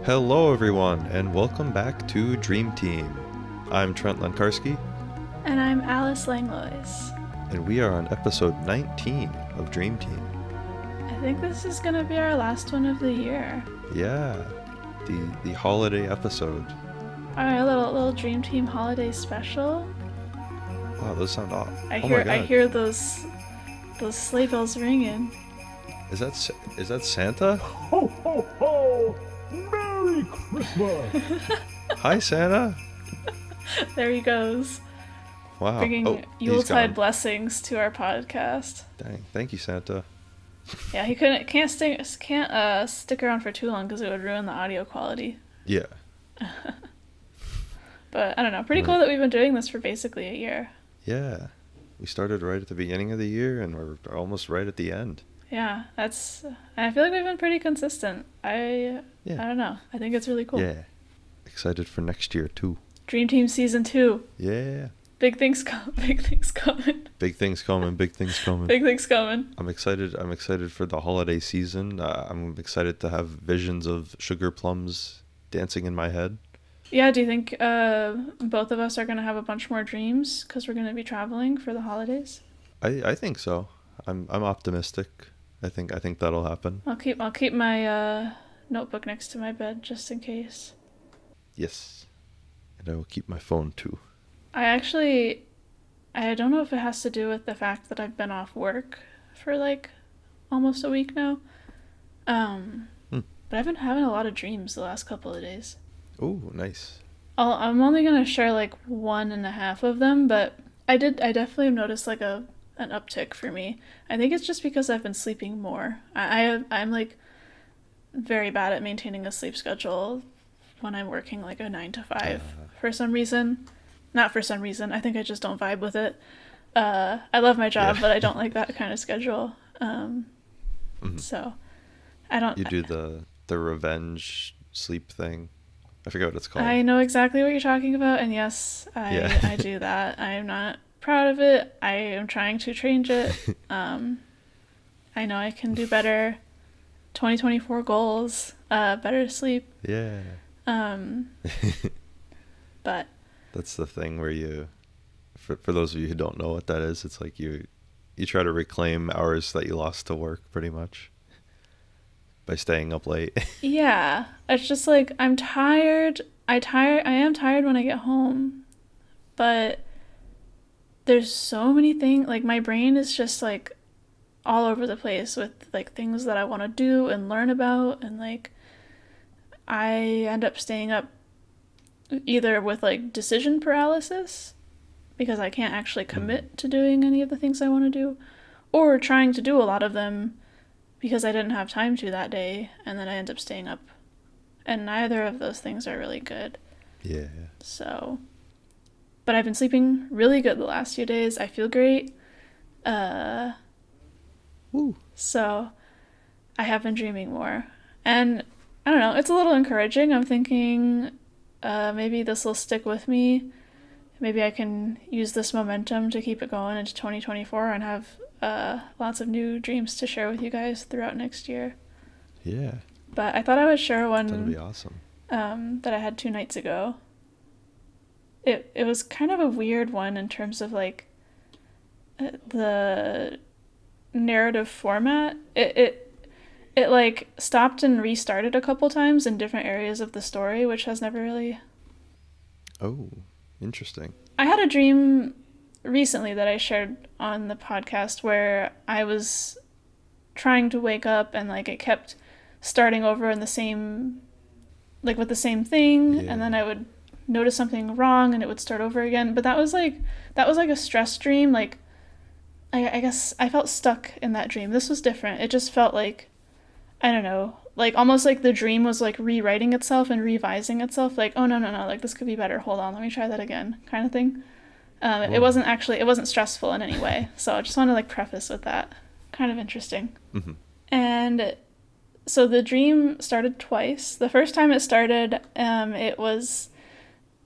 Hello everyone, and welcome back to Dream Team. I'm Trent Lenkarski, And I'm Alice Langlois. and we are on episode 19 of Dream Team. I think this is gonna be our last one of the year. Yeah, the holiday episode. Our little Dream Team holiday special. Wow, those sound off. I Oh my God. hear those sleigh bells ringing. Is that Santa? Ho, ho, ho! Merry Christmas! Hi, Santa. There he goes, Wow. bringing Oh, he's Yuletide gone. blessings to our podcast. Dang, thank you, Santa. Yeah, he can't stick around for too long because it would ruin the audio quality. Yeah. But I don't know, pretty cool Right. that we've been doing this for basically a year. Yeah. We started right at the beginning of the year, and we're almost right at the end. Yeah, I feel like we've been pretty consistent. I don't know. I think it's really cool. Yeah. Excited for next year, too. Dream Team Season 2. Yeah. Big things coming. Big things coming. Big things coming. Big things coming. I'm excited for the holiday season. I'm excited to have visions of sugar plums dancing in my head. Yeah, do you think both of us are going to have a bunch more dreams because we're going to be traveling for the holidays? I think so. I'm optimistic. I think that'll happen. I'll keep my notebook next to my bed just in case. Yes. And I will keep my phone too. I don't know if it has to do with the fact that I've been off work for like almost a week now. But I've been having a lot of dreams the last couple of days. Oh, nice. I'm only gonna share like 1.5 of them, but I definitely have noticed like an uptick for me. I think it's just because I've been sleeping more. I'm like very bad at maintaining a sleep schedule when I'm working like a 9 to 5 for some reason. Not for some reason. I think I just don't vibe with it. I love my job, but I don't like that kind of schedule. So I don't. You do the revenge sleep thing. I forget what it's called. I know exactly what you're talking about, and yes, I do that. I am not proud of it. I am trying to change it. I know I can do better. 2024 goals, better sleep. Yeah. But that's the thing where you, for those of you who don't know what that is, it's like you try to reclaim hours that you lost to work pretty much by staying up late. Yeah, it's just like I'm tired. I am tired when I get home, but there's so many things, like my brain is just like all over the place with like things that I want to do and learn about, and like I end up staying up either with like decision paralysis because I can't actually commit to doing any of the things I want to do, or trying to do a lot of them because I didn't have time to that day, and then I end up staying up. And neither of those things are really good. Yeah. So, but I've been sleeping really good the last few days. I feel great. Woo. So I have been dreaming more. And I don't know, it's a little encouraging. I'm thinking maybe this will stick with me. Maybe I can use this momentum to keep it going into 2024 and have lots of new dreams to share with you guys throughout next year. Yeah. But I thought I would share one. That'll be awesome. That I had 2 nights ago. It was kind of a weird one in terms of like the narrative format. It like stopped and restarted a couple times in different areas of the story, which has never really. Oh, interesting. I had a dream recently that I shared on the podcast where I was trying to wake up and like it kept starting over in the same, like with the same thing, and then I would notice something wrong and it would start over again. But that was like a stress dream. Like I guess I felt stuck in that dream. This was different. It just felt like, I don't know, like almost like the dream was like rewriting itself and revising itself. Like, oh no, like this could be better. Hold on, let me try that again, kind of thing. It wasn't stressful in any way. So I just want to like preface with that. Kind of interesting. Mm-hmm. And so the dream started twice. The first time it started, it was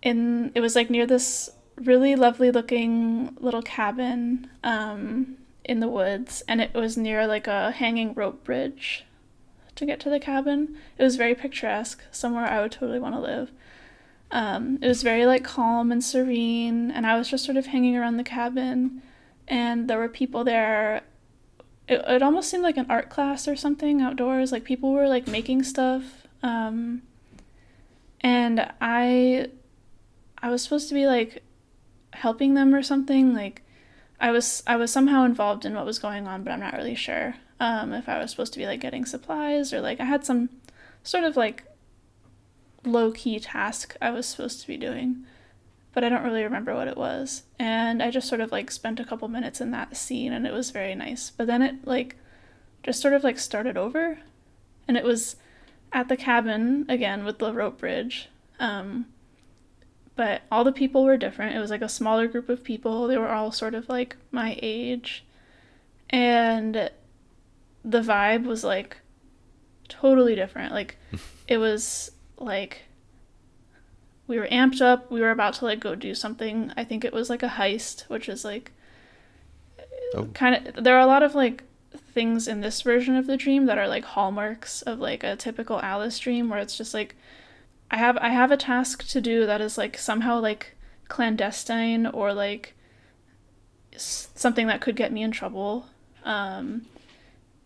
like near this really lovely looking little cabin in the woods, and it was near like a hanging rope bridge to get to the cabin. It was very picturesque, somewhere I would totally want to live. It was very like calm and serene, and I was just sort of hanging around the cabin, and there were people there. It almost seemed like an art class or something outdoors. Like people were like making stuff, and I was supposed to be like helping them or something. Like I was somehow involved in what was going on, but I'm not really sure if I was supposed to be like getting supplies, or like I had some sort of like low-key task I was supposed to be doing, but I don't really remember what it was. And I just sort of like spent a couple minutes in that scene, and it was very nice. But then it like just sort of like started over, and it was at the cabin again with the rope bridge. But all the people were different. It was like a smaller group of people. They were all sort of like my age, and the vibe was like totally different. Like it was like we were amped up. We were about to like go do something. I think it was like a heist, which is like kind of, there are a lot of like things in this version of the dream that are like hallmarks of like a typical Alice dream, where it's just like I have a task to do that is like somehow like clandestine, or like something that could get me in trouble.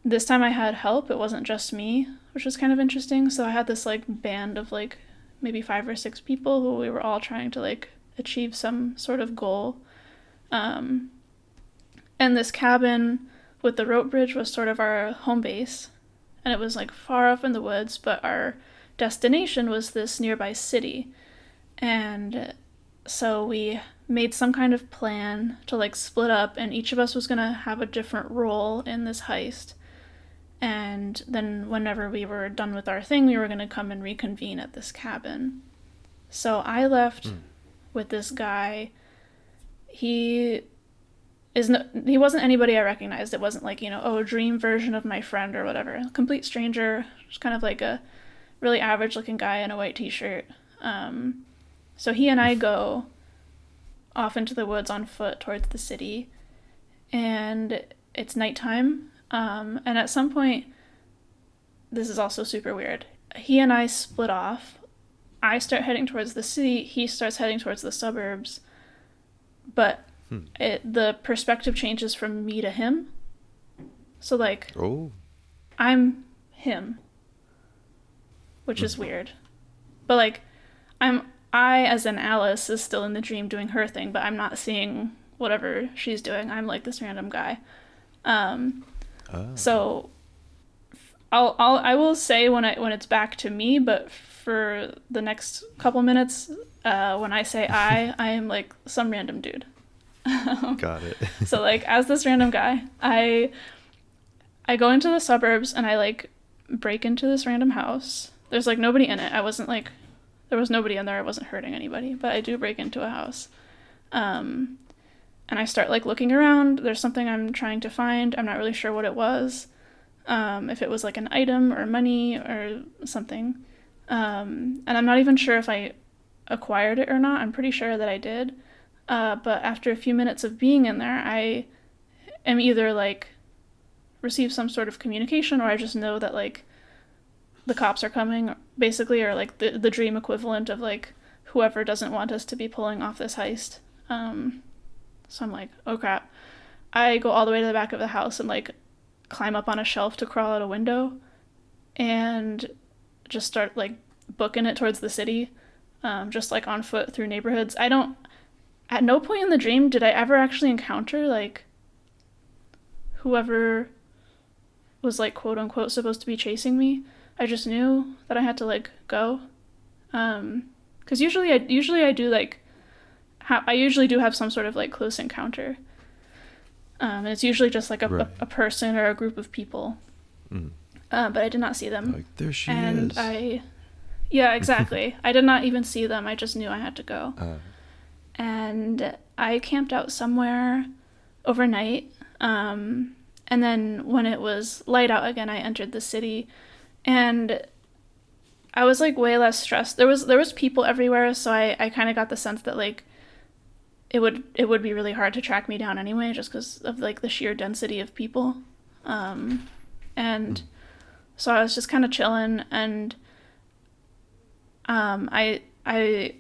This time I had help. It wasn't just me, which was kind of interesting. So I had this like band of like maybe 5 or 6 people who we were all trying to like achieve some sort of goal. And this cabin with the rope bridge was sort of our home base, and it was like far off in the woods, but our destination was this nearby city. And so we made some kind of plan to like split up, and each of us was going to have a different role in this heist. And then whenever we were done with our thing, we were going to come and reconvene at this cabin. So I left with this guy. He wasn't anybody I recognized. It wasn't like, a dream version of my friend or whatever. A complete stranger, just kind of like a really average looking guy in a white t-shirt. So he and I go off into the woods on foot towards the city, and it's nighttime. And at some point, this is also super weird, he and I split off. I start heading towards the city, he starts heading towards the suburbs, but the perspective changes from me to him. So like, I'm him, which is weird. But like, I as in Alice is still in the dream doing her thing, but I'm not seeing whatever she's doing. I'm like this random guy. So I will say when it's back to me, but for the next couple minutes, when I say I am like some random dude. Got it. So like, as this random guy, I go into the suburbs, and I like break into this random house. There's like nobody in it. There was nobody in there. I wasn't hurting anybody, but I do break into a house. And I start like looking around. There's something I'm trying to find. I'm not really sure what it was. If it was like an item or money or something. And I'm not even sure if I acquired it or not. I'm pretty sure that I did. But after a few minutes of being in there, I am either like receive some sort of communication, or I just know that like the cops are coming, basically, or like the dream equivalent of like whoever doesn't want us to be pulling off this heist. So I'm like, oh crap. I go all the way to the back of the house and like climb up on a shelf to crawl out a window, and just start like booking it towards the city, just like on foot through neighborhoods. At no point in the dream did I ever actually encounter like whoever was like quote unquote supposed to be chasing me. I just knew that I had to like go, because usually I do like I usually do have some sort of like close encounter, and it's usually just like a person or a group of people, but I did not see them. Like, there she and is. Yeah, exactly. I did not even see them. I just knew I had to go. And I camped out somewhere overnight, and then when it was light out again, I entered the city, and I was like way less stressed. There was people everywhere, so I kind of got the sense that like it would be really hard to track me down anyway, just because of like the sheer density of people. And So I was just kind of chilling, and I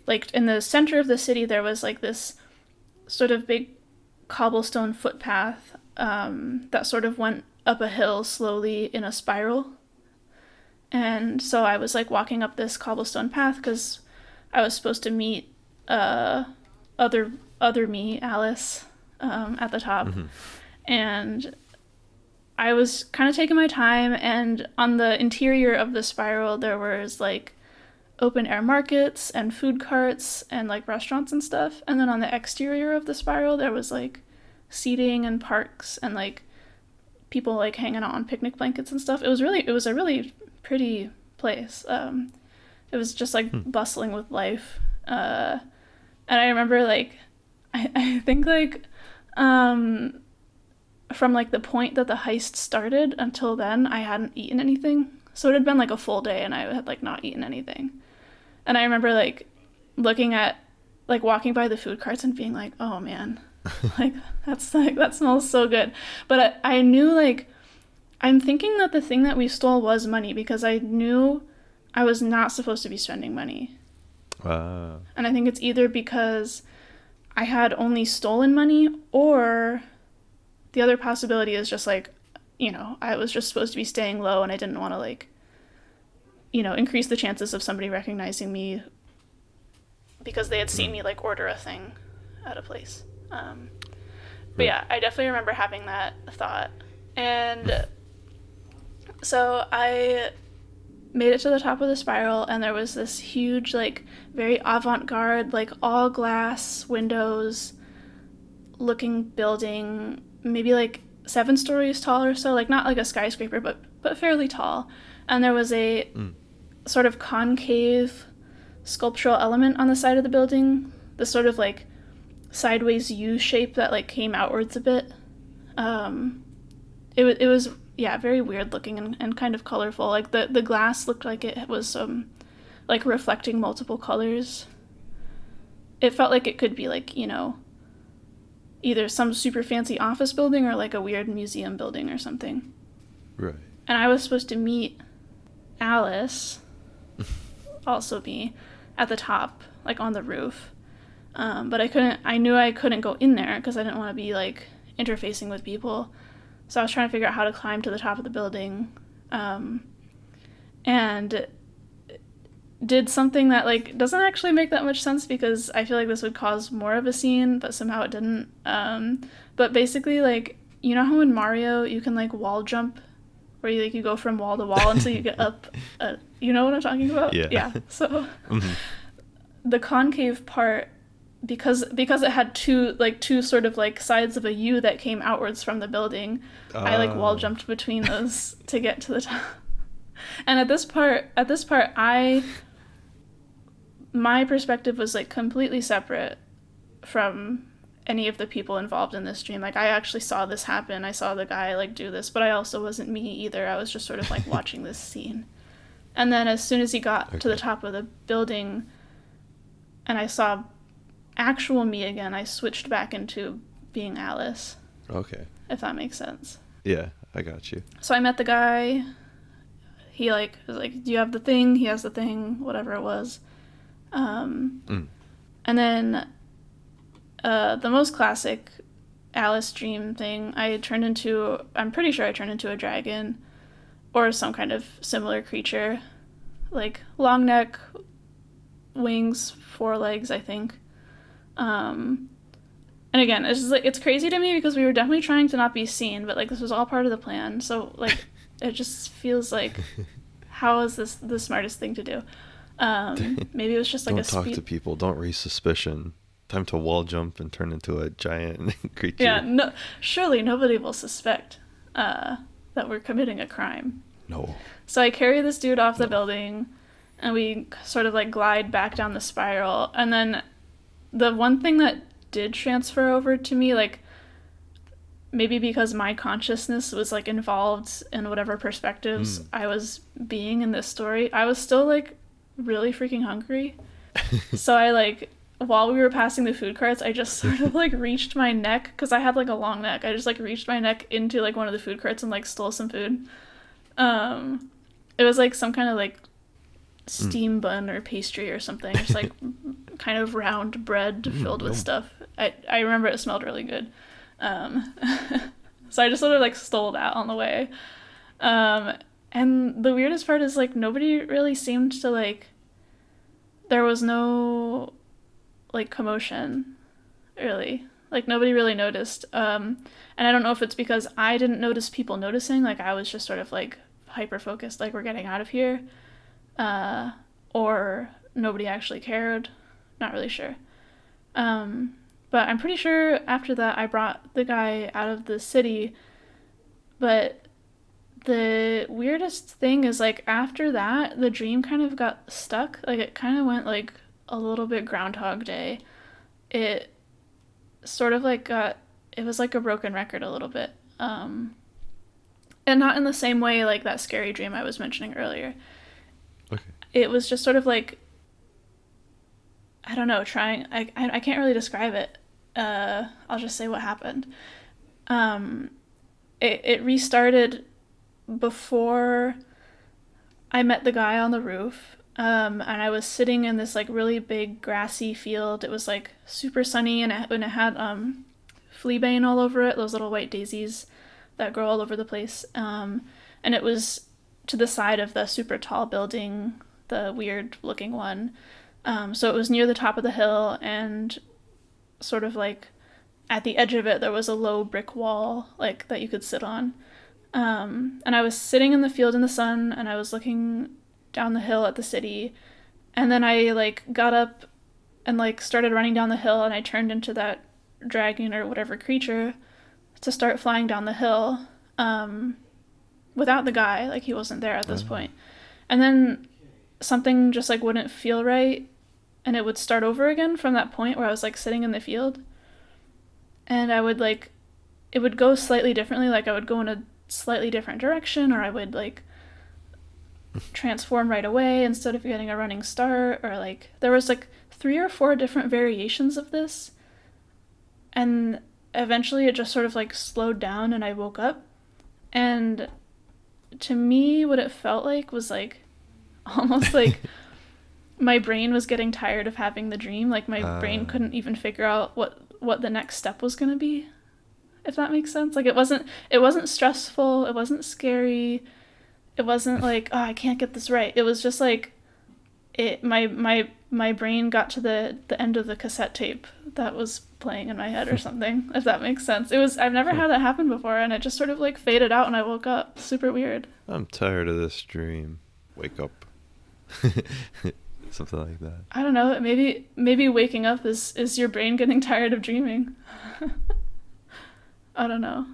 like in the center of the city there was like this sort of big cobblestone footpath that sort of went up a hill slowly in a spiral. And so I was like walking up this cobblestone path because I was supposed to meet other me, Alice, at the top. Mm-hmm. And I was kind of taking my time, and on the interior of the spiral there was like open air markets and food carts and like restaurants and stuff. And then on the exterior of the spiral there was like seating and parks and like people like hanging out on picnic blankets and stuff. It was a really pretty place. It was just like bustling with life. And I remember like I think like from like the point that the heist started until then I hadn't eaten anything. So it had been like a full day and I had like not eaten anything. And I remember like looking at like walking by the food carts and being like, oh man, like that smells so good. But I knew like I'm thinking that the thing that we stole was money because I knew I was not supposed to be spending money. And I think it's either because I had only stolen money, or the other possibility is just like, you know, I was just supposed to be staying low and I didn't want to like, you know, increase the chances of somebody recognizing me because they had seen me like order a thing at a place. But yeah, I definitely remember having that thought. And so I made it to the top of the spiral, and there was this huge, like, very avant-garde, like, all glass windows looking building, maybe like 7 stories tall or so, like not like a skyscraper, but fairly tall. And there was a sort of concave sculptural element on the side of the building, the sort of like sideways U shape that like came outwards a bit. It was yeah, very weird looking and kind of colorful. Like the glass looked like it was like reflecting multiple colors. It felt like it could be like, you know, either some super fancy office building or like a weird museum building or something. Right. And I was supposed to meet Alice, also me, at the top, like on the roof. But I knew I couldn't go in there because I didn't want to be like interfacing with people. So I was trying to figure out how to climb to the top of the building. And did something that like doesn't actually make that much sense because I feel like this would cause more of a scene, but somehow it didn't. But basically, like, you know how in Mario you can like wall jump, where you go from wall to wall until you get up. You know what I'm talking about? Yeah. Yeah. So the concave part, because it had two sort of like sides of a U that came outwards from the building, I like wall jumped between those to get to the top. And at this part, my perspective was like completely separate from any of the people involved in this dream. Like I actually saw this happen. I saw the guy like do this, but I also wasn't me either. I was just sort of like watching this scene. And then as soon as he got to the top of the building and I saw actual me again, I switched back into being Alice. Okay. If that makes sense. Yeah, I got you. So I met the guy. He like was like, do you have the thing? He has the thing, whatever it was. And then the most classic Alice dream thing, I'm pretty sure I turned into a dragon or some kind of similar creature. Like long neck, wings, 4 legs, I think. And again, it's just like, it's crazy to me because we were definitely trying to not be seen, but like this was all part of the plan. So like it just feels like, how is this the smartest thing to do? Maybe it was just like don't talk to people. Don't raise suspicion. Time to wall jump and turn into a giant creature. Yeah, no, surely nobody will suspect that we're committing a crime. No. So I carry this dude off the building, and we sort of like glide back down the spiral. And then the one thing that did transfer over to me, like maybe because my consciousness was like involved in whatever perspectives I was being in this story, I was still like really freaking hungry. So I like, while we were passing the food carts, I just sort of like reached my neck, because I had like a long neck, I just like reached my neck into like one of the food carts and like stole some food. It was like some kind of like steam bun or pastry or something. It's like kind of round bread filled with stuff. I remember it smelled really good. So I just sort of like stole that on the way. And the weirdest part is like nobody really seemed to like, there was no like commotion really. Like nobody really noticed. And I don't know if it's because I didn't notice people noticing, like I was just sort of like hyper focused, like we're getting out of here. Or nobody actually cared. Not really sure. But I'm pretty sure after that I brought the guy out of the city. But the weirdest thing is like after that, the dream kind of got stuck. Like it kind of went like a little bit Groundhog Day. It sort of like it was like a broken record a little bit. And not in the same way like that scary dream I was mentioning earlier. Okay. It was just sort of like, I don't know, I can't really describe it. I'll just say what happened. It restarted before I met the guy on the roof. And I was sitting in this like really big grassy field. It was like super sunny and it had fleabane all over it, those little white daisies that grow all over the place. And it was to the side of the super tall building, the weird looking one. So it was near the top of the hill, and sort of like at the edge of it there was a low brick wall like that you could sit on. And I was sitting in the field in the sun, and I was looking down the hill at the city, and then I like got up and like started running down the hill, and I turned into that dragon or whatever creature to start flying down the hill without the guy, like he wasn't there at this point. And then something just like wouldn't feel right, and it would start over again from that point where I was like sitting in the field, and I would like, it would go slightly differently, like I would go in a slightly different direction, or I would like transform right away instead of getting a running start, or like there was like 3 or 4 different variations of this, and eventually it just sort of like slowed down and I woke up. And to me what it felt like was like almost like my brain was getting tired of having the dream. Like my brain couldn't even figure out what the next step was going to be, if that makes sense. Like it wasn't stressful, it wasn't scary, it wasn't like, oh, I can't get this right. It was just like my brain got to the end of the cassette tape that was playing in my head or something, if that makes sense. I've never had that happen before, and it just sort of like faded out and I woke up. Super weird. I'm tired of this dream. Wake up. Something like that. I don't know. Maybe waking up is your brain getting tired of dreaming. I don't know.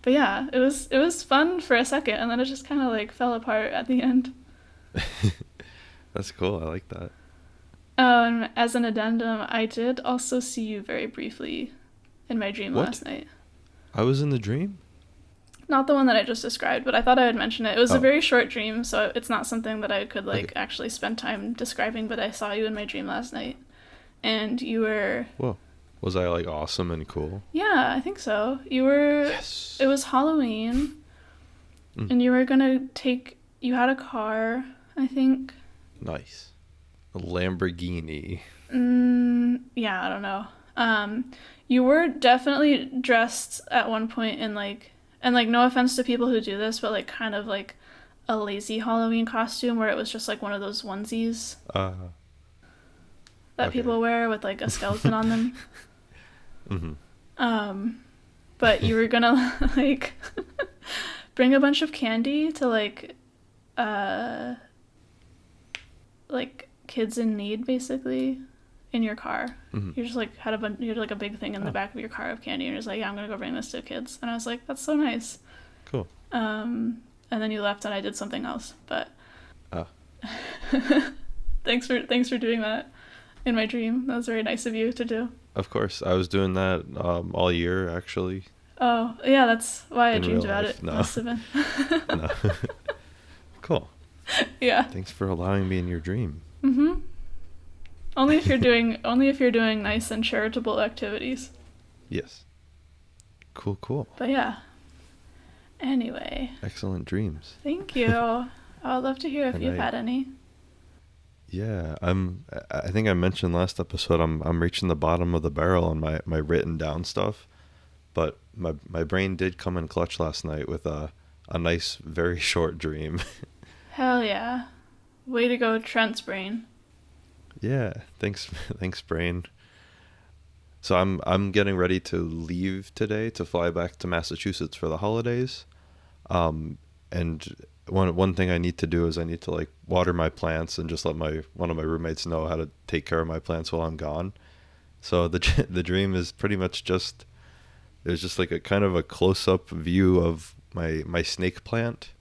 But yeah, it was fun for a second, and then it just kind of like fell apart at the end. That's cool. I like that. As an addendum, I did also see you very briefly in my dream last night. I was in the dream? Not the one that I just described, but I thought I would mention it. It was a very short dream, so it's not something that I could like actually spend time describing, but I saw you in my dream last night, and you were... Whoa. Was I like awesome and cool? Yeah, I think so. You were... Yes. It was Halloween, and you were gonna you had a car, I think. Nice. A Lamborghini. Yeah, I don't know. You were definitely dressed at one point in like, and like no offense to people who do this, but like kind of like a lazy Halloween costume where it was just like one of those onesies that people wear with like a skeleton on them. But you were gonna like bring a bunch of candy to like kids in need, basically, in your car. You just like you had like a big thing in the back of your car of candy, and you're just like, yeah, I'm gonna go bring this to kids. And I was like, that's so nice. Cool. And then you left and I did something else, but thanks for doing that in my dream. That was very nice of you to do. Of course. I was doing that all year, actually. Oh, yeah, that's why I dreamed about it. No. Must have been. No. Cool. Yeah. Thanks for allowing me in your dream. Only if you're doing nice and charitable activities. Yes. Cool. But yeah. Anyway. Excellent dreams. Thank you. I would love to hear if And you've had any. Yeah, I think I mentioned last episode I'm reaching the bottom of the barrel on my written down stuff, but my brain did come in clutch last night with a nice, very short dream. Hell yeah. Way to go, Trent's brain. Yeah, thanks brain. So I'm getting ready to leave today to fly back to Massachusetts for the holidays. And one thing I need to do is I need to like water my plants and just let one of my roommates know how to take care of my plants while I'm gone. So the dream is pretty much just, there's just like a kind of a close-up view of my snake plant.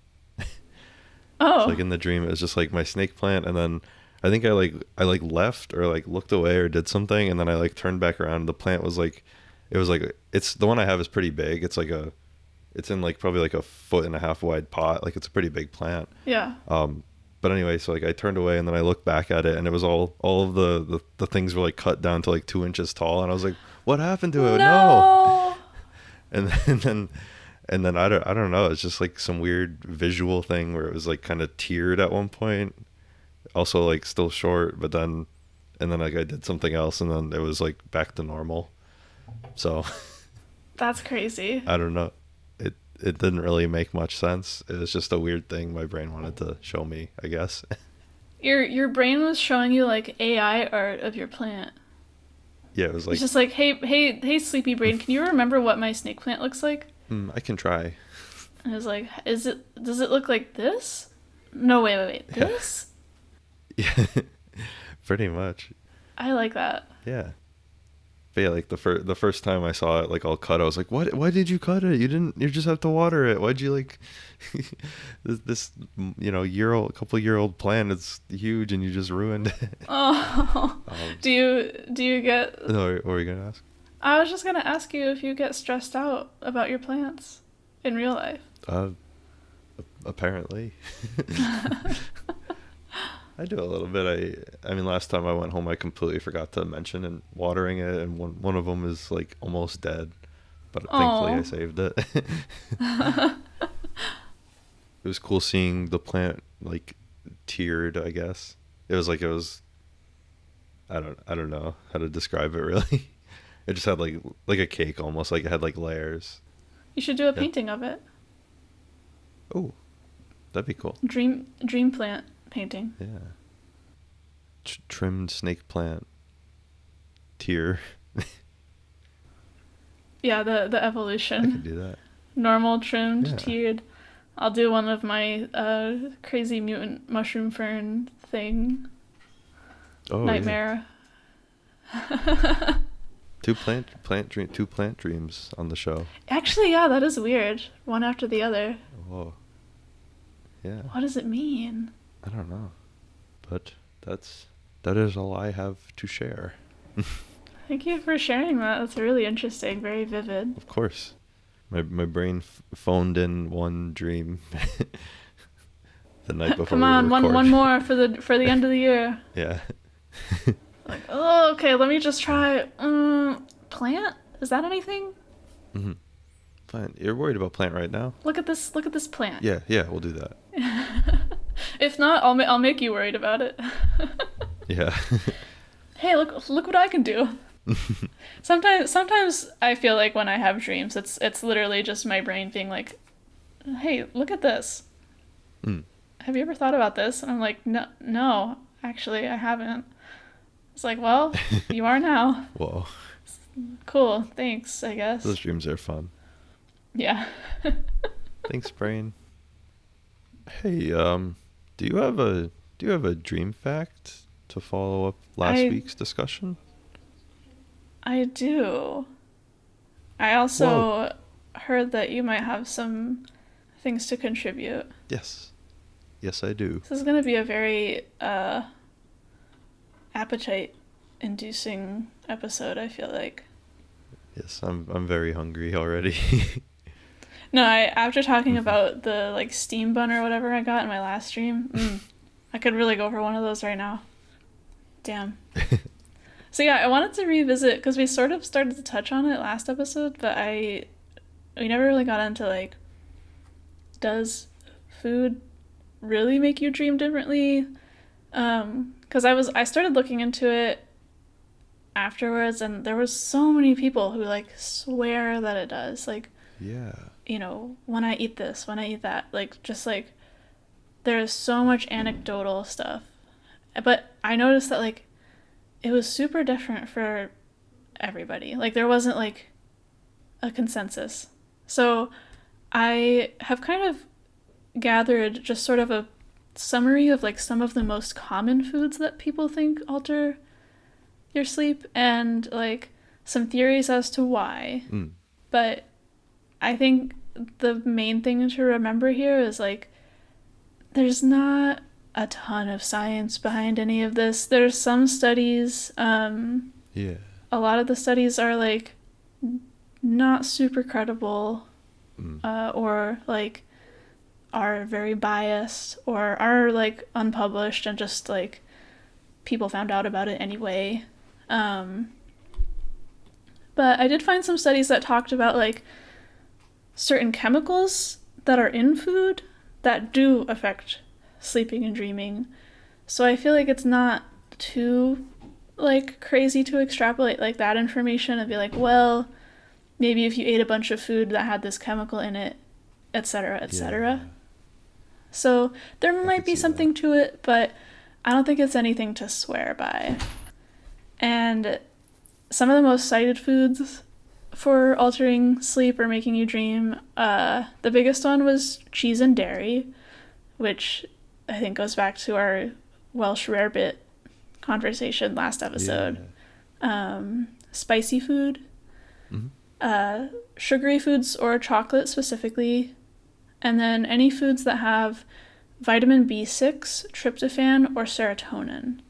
Oh. So like in the dream it was just like my snake plant, and then I think I left or like looked away or did something, and then I like turned back around and the plant was like, it's the one I have is pretty big. It's in like probably like a 1.5 foot wide pot. Like it's a pretty big plant. Yeah. But anyway, so like I turned away and then I looked back at it and it was all of the things were like cut down to like 2 inches tall, and I was like, what happened to it? No. And then I don't know. It's just like some weird visual thing where it was like kind of tiered at one point. Also like still short, but then like I did something else and then it was like back to normal. So That's crazy. I don't know. It didn't really make much sense. It was just a weird thing my brain wanted to show me, I guess. Your brain was showing you like AI art of your plant. Yeah, it was like, It's just like, hey, sleepy brain, can you remember what my snake plant looks like? I can try. And it was like, does it look like this? No, wait, this? Yeah, pretty much. I like that. Yeah. But yeah, like the first time I saw it like all cut, I was like, "What? Why did you cut it? You just have to water it. Why'd you like this couple year old plant? It's huge and you just ruined it." Oh. Do you get? No, what were you gonna ask? I was just gonna ask you if you get stressed out about your plants in real life. Apparently. I do a little bit. I mean, last time I went home, I completely forgot to mention and watering it, and one of them is like almost dead, but thankfully I saved it. It was cool seeing the plant like tiered, I guess. It was I don't know how to describe it really. It just had like a cake almost, like it had like layers. You should do a painting of it. Oh, that'd be cool. Dream plant painting. Yeah. Trimmed snake plant tier. Yeah, the evolution. I could do that. Normal, trimmed, Yeah. tiered. I'll do one of my crazy mutant mushroom fern thing. Oh, Nightmare. Yeah. Two plant dreams on the show. Actually, yeah, that is weird. One after the other. Oh. Yeah. What does it mean? I don't know. But that is all I have to share. Thank you for sharing that. That's really interesting. Very vivid. Of course. My brain phoned in one dream the night before. Come on, one more for the end of the year. Yeah. Like, oh, okay, let me just try. Plant? Is that anything? Mm-hmm. Fine. You're worried about plant right now? Look at this plant. Yeah, we'll do that. If not, I'll make you worried about it. Yeah. Hey, look what I can do. Sometimes I feel like when I have dreams, it's literally just my brain being like, "Hey, look at this. Have you ever thought about this?" And I'm like, "No, actually, I haven't." It's like, well, you are now. Whoa. Cool, thanks, I guess. Those dreams are fun. Yeah. Thanks, brain. Hey, do you have a dream fact to follow up last week's discussion? I do. I also heard that you might have some things to contribute. Yes, I do. This is going to be a very appetite-inducing episode, I feel like. Yes, I'm very hungry already. No, after talking about the like steam bun or whatever I got in my last stream, I could really go for one of those right now. Damn. So yeah, I wanted to revisit because we sort of started to touch on it last episode, but we never really got into like does food really make you dream differently? Because I started looking into it afterwards, and there was so many people who like swear that it does. Like, Yeah. you know, when I eat this, when I eat that, like, just like there's so much anecdotal stuff. But I noticed that like it was super different for everybody. Like, there wasn't like a consensus. So I have kind of gathered just sort of a summary of like some of the most common foods that people think alter your sleep, and like some theories as to why. But I think the main thing to remember here is like there's not a ton of science behind any of this. There's some studies, Yeah. a lot of the studies are like not super credible, or like are very biased, or are like unpublished and just like people found out about it anyway. But I did find some studies that talked about like certain chemicals that are in food that do affect sleeping and dreaming. So I feel like it's not too like crazy to extrapolate like that information and be like, well, maybe if you ate a bunch of food that had this chemical in it, etc., etc. Yeah. So there might could be see something to it, but I don't think it's anything to swear by. And some of the most cited foods for altering sleep or making you dream, the biggest one was cheese and dairy, which I think goes back to our Welsh rarebit conversation last episode. Yeah. Spicy food, sugary foods or chocolate specifically, and then any foods that have vitamin B6, tryptophan, or serotonin.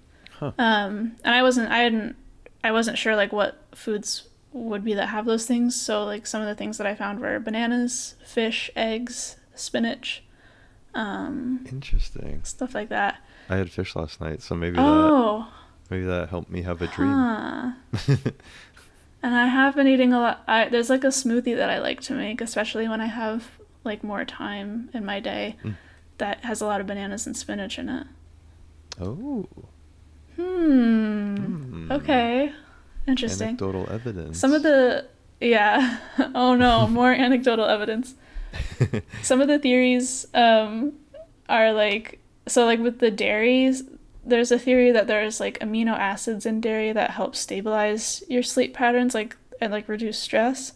And I wasn't sure like what foods would be that have those things. So like some of the things that I found were bananas, fish, eggs, spinach, Interesting. stuff like that. I had fish last night, so maybe that helped me have a dream. And I have been eating a lot. There's like a smoothie that I like to make, especially when I have like more time in my day, that has a lot of bananas and spinach in it. Oh. Okay. Interesting. Anecdotal evidence. Some of the, yeah. Oh no, more anecdotal evidence. Some of the theories are like, so like with the dairies, there's a theory that there's like amino acids in dairy that help stabilize your sleep patterns, like, and like reduce stress.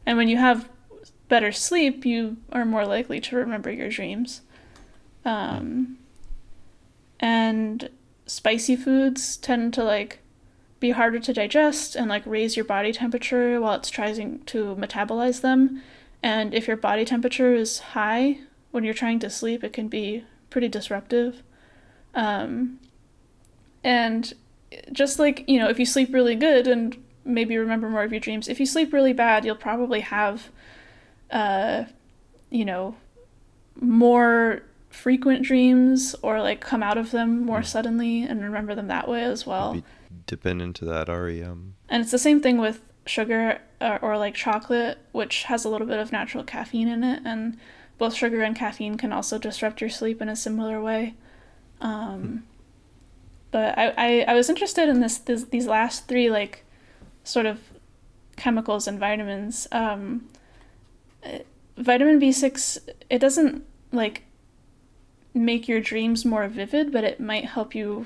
And when you have better sleep, you are more likely to remember your dreams. And spicy foods tend to like be harder to digest and like raise your body temperature while it's trying to metabolize them. And if your body temperature is high when you're trying to sleep, it can be pretty disruptive. And just like, you know, if you sleep really good and maybe remember more of your dreams, if you sleep really bad, you'll probably have, you know, more frequent dreams, or like come out of them more suddenly and remember them that way as well. Be dipping into that REM. And it's the same thing with sugar or like chocolate, which has a little bit of natural caffeine in it, and both sugar and caffeine can also disrupt your sleep in a similar way. But I was interested in these last three like sort of chemicals and vitamins. Vitamin B6, it doesn't like make your dreams more vivid, but it might help you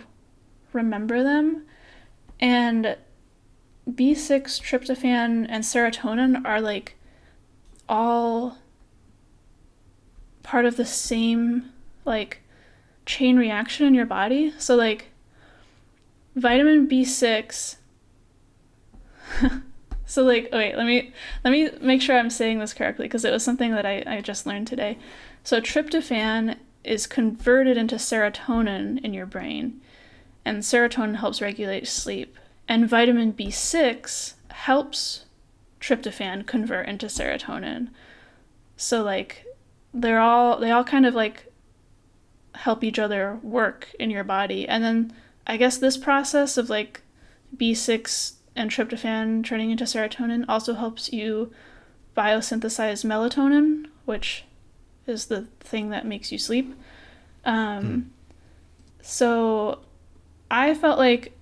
remember them. And B6, tryptophan, and serotonin are like all part of the same like chain reaction in your body. So like vitamin B6 so like, wait, let me make sure I'm saying this correctly, because it was something that I just learned today. So tryptophan is converted into serotonin in your brain, and serotonin helps regulate sleep. And vitamin B6 helps tryptophan convert into serotonin. So like they all kind of like help each other work in your body. And then I guess this process of like B6 and tryptophan turning into serotonin also helps you biosynthesize melatonin, which is the thing that makes you sleep. So I felt like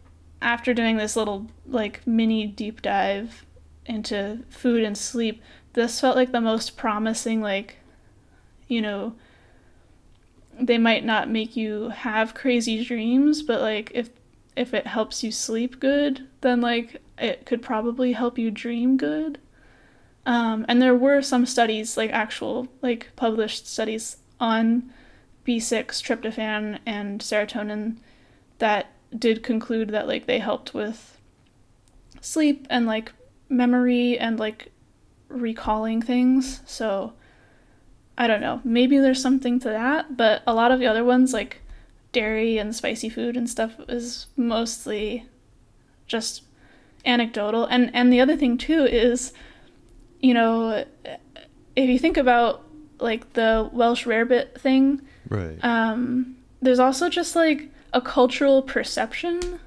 after doing this little like mini deep dive into food and sleep, this felt like the most promising, like, you know, they might not make you have crazy dreams, but like if it helps you sleep good, then like it could probably help you dream good. And there were some studies, like actual like published studies on B6, tryptophan, and serotonin that did conclude that like they helped with sleep and like memory and like recalling things. So I don't know, maybe there's something to that, but a lot of the other ones like dairy and spicy food and stuff is mostly just anecdotal. And the other thing too is, you know, if you think about like the Welsh rarebit thing, Right. There's also just like a cultural perception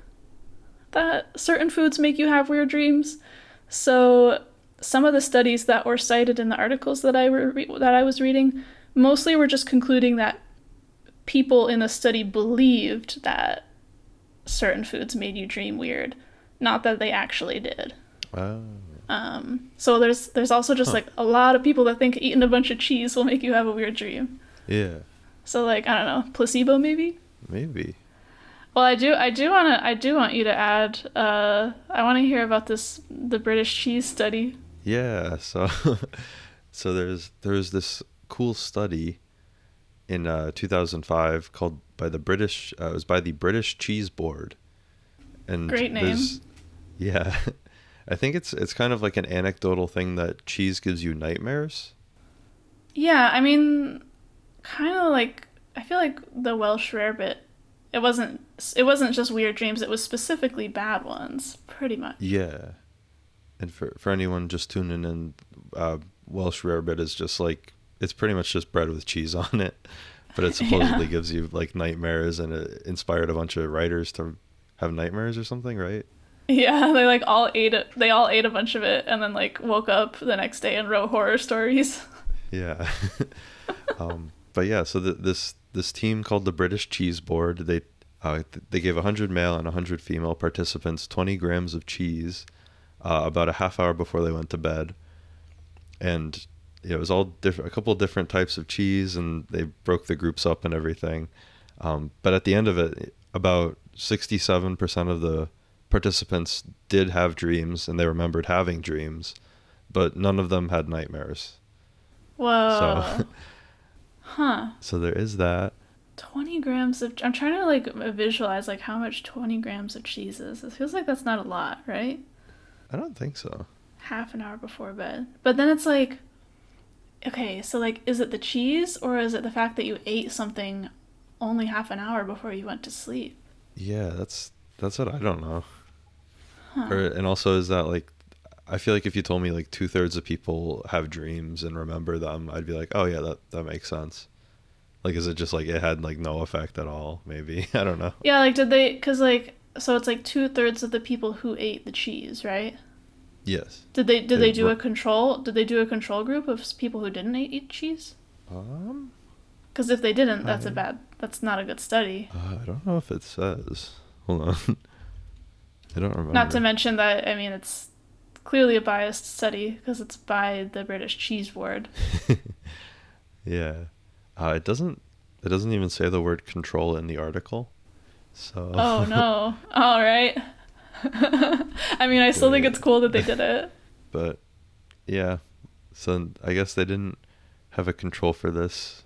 that certain foods make you have weird dreams. So some of the studies that were cited in the articles that I was reading mostly were just concluding that people in the study believed that certain foods made you dream weird, not that they actually did. Oh. So there's also just like a lot of people that think eating a bunch of cheese will make you have a weird dream. Yeah. So like, I don't know, placebo maybe? Maybe. Well, I do want you to add, I want to hear about the British cheese study. Yeah. So there's this cool study in 2005 called it was by the British Cheese Board. And great name. Yeah. I think it's kind of like an anecdotal thing that cheese gives you nightmares. Yeah, I mean, kind of like, I feel like the Welsh rarebit, it wasn't just weird dreams, it was specifically bad ones, pretty much. Yeah. And for anyone just tuning in, Welsh rarebit is just like, it's pretty much just bread with cheese on it, but it supposedly gives you like nightmares, and it inspired a bunch of writers to have nightmares or something, right? Yeah, they like all ate it. They all ate a bunch of it and then like woke up the next day and wrote horror stories. Yeah. But yeah, so this team called the British Cheese Board, they gave 100 male and 100 female participants 20 grams of cheese about a half hour before they went to bed. And it was all different, a couple of different types of cheese, and they broke the groups up and everything. But at the end of it, about 67% of the participants did have dreams, and they remembered having dreams, but none of them had nightmares. Whoa. So, huh. So there is that. 20 grams of... I'm trying to like visualize like how much 20 grams of cheese is. It feels like that's not a lot, right? I don't think so. Half an hour before bed. But then it's like, okay, so like, is it the cheese or is it the fact that you ate something only half an hour before you went to sleep? Yeah, that's what I don't know. Huh. And also, is that like, I feel like if you told me like 2/3 of people have dreams and remember them, I'd be like, oh yeah, that makes sense. Like, is it just like it had like no effect at all? Maybe. I don't know. Yeah, like did they, cause like, so it's like 2/3 of the people who ate the cheese, right? Yes. Did they do a control group of people who didn't eat cheese? Because if they didn't, that's not a good study. I don't know if it says. Hold on. I don't remember. Not to mention that, I mean, it's clearly a biased study because it's by the British Cheese Board. Yeah. It doesn't even say the word control in the article. So. Oh no. All right. I mean, I still think it's cool that they did it. But yeah. So I guess they didn't have a control for this.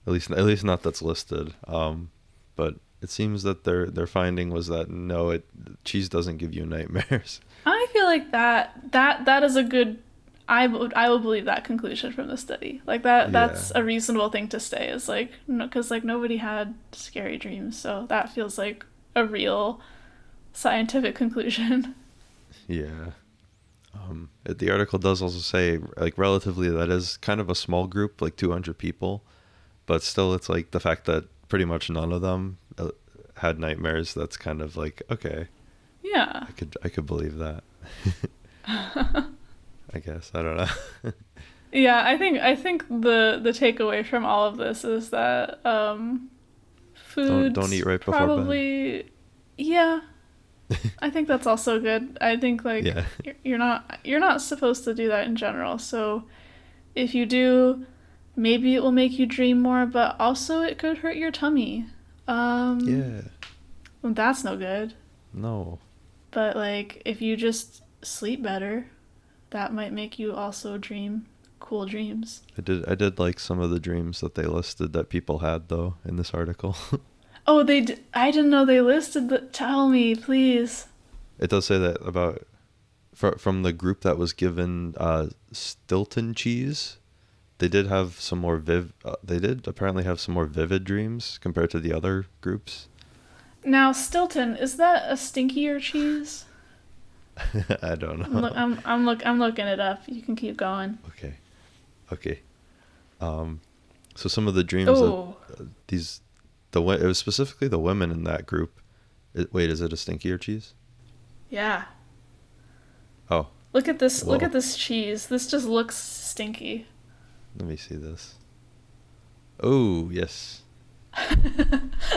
At least not that's listed. But it seems that their finding was that no, cheese doesn't give you nightmares. I feel like that is a good. I will believe that conclusion from the study. Like that. Yeah. That's a reasonable thing to say. Is like no, because like nobody had scary dreams, so that feels like a real scientific conclusion. Yeah. The article does also say like relatively that is kind of a small group, like 200 people, but still it's like the fact that pretty much none of them had nightmares. That's kind of like, okay. Yeah. I could believe that. I guess. I don't know. Yeah, I think the takeaway from all of this is that Don't food's eat right before bed. probably, yeah. I think that's also good. I think like Yeah. you're not supposed to do that in general. So if you do, maybe it will make you dream more, but also it could hurt your tummy. Um, Yeah. well, that's no good. No. But like if you just sleep better, that might make you also dream cool dreams. I did like some of the dreams that they listed that people had though in this article. Oh, I didn't know they listed the. Tell me, please. It does say that about from the group that was given Stilton cheese. They did have some more they did apparently have some more vivid dreams compared to the other groups. Now, Stilton, is that a stinkier cheese? I don't I'm know. look, I'm looking it up. You can keep going. Okay. Okay. Um so some of the dreams that Oh, these it was specifically the women in that group. Wait, is it a stinkier cheese? yeah. Oh, Look at this. Look well, at this cheese. This just looks stinky. let me see this. Oh, yes.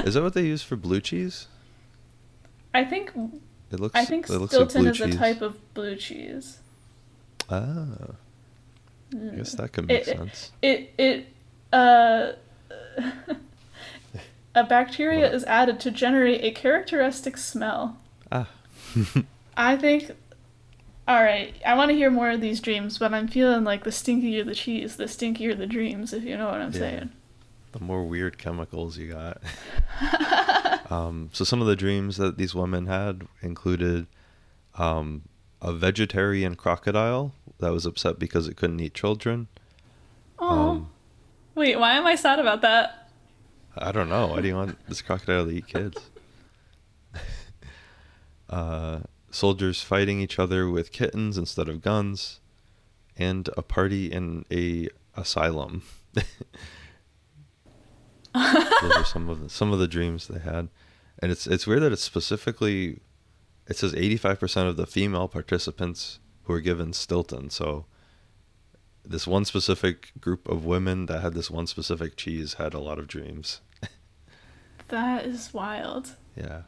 Is that what they use for blue cheese? I think It I looks think it looks like Stilton blue is a cheese. type of blue cheese. Ah, I guess Mm. that could make It sense. it uh a bacteria What? is added to generate a characteristic smell. Ah. I think. All right, I want to hear more of these dreams, but I'm feeling like the stinkier the cheese, the stinkier the dreams, if you know what I'm Yeah. saying. The more weird chemicals you got. So some of the dreams that these women had included a vegetarian crocodile that was upset because it couldn't eat children. Oh, Um, wait, why am I sad about that? I don't know. Why do you want this crocodile to eat kids? Soldiers fighting each other with kittens instead of guns, and a party in a asylum. Those are some of the dreams they had, and it's weird that it's specifically. It says 85% of the female participants who were given Stilton. So this one specific group of women that had this one specific cheese had a lot of dreams. That is wild. Yeah,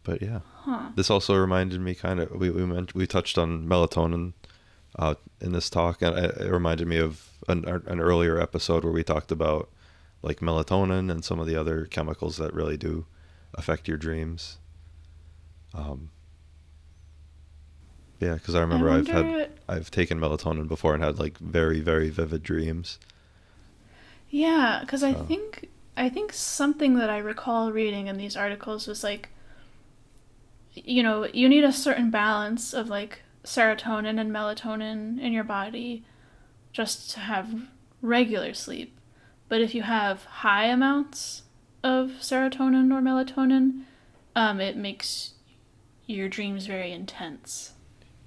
but yeah, Huh. this also reminded me kind of we touched on melatonin in this talk, and it reminded me of an earlier episode where we talked about like melatonin and some of the other chemicals that really do affect your dreams. Um, yeah, because I I remember wonder. I've taken melatonin before and had like very very vivid dreams. Yeah, because So I think something that I recall reading in these articles was like, you know, you need a certain balance of like serotonin and melatonin in your body just to have regular sleep. But if you have high amounts of serotonin or melatonin, it makes your dreams very intense.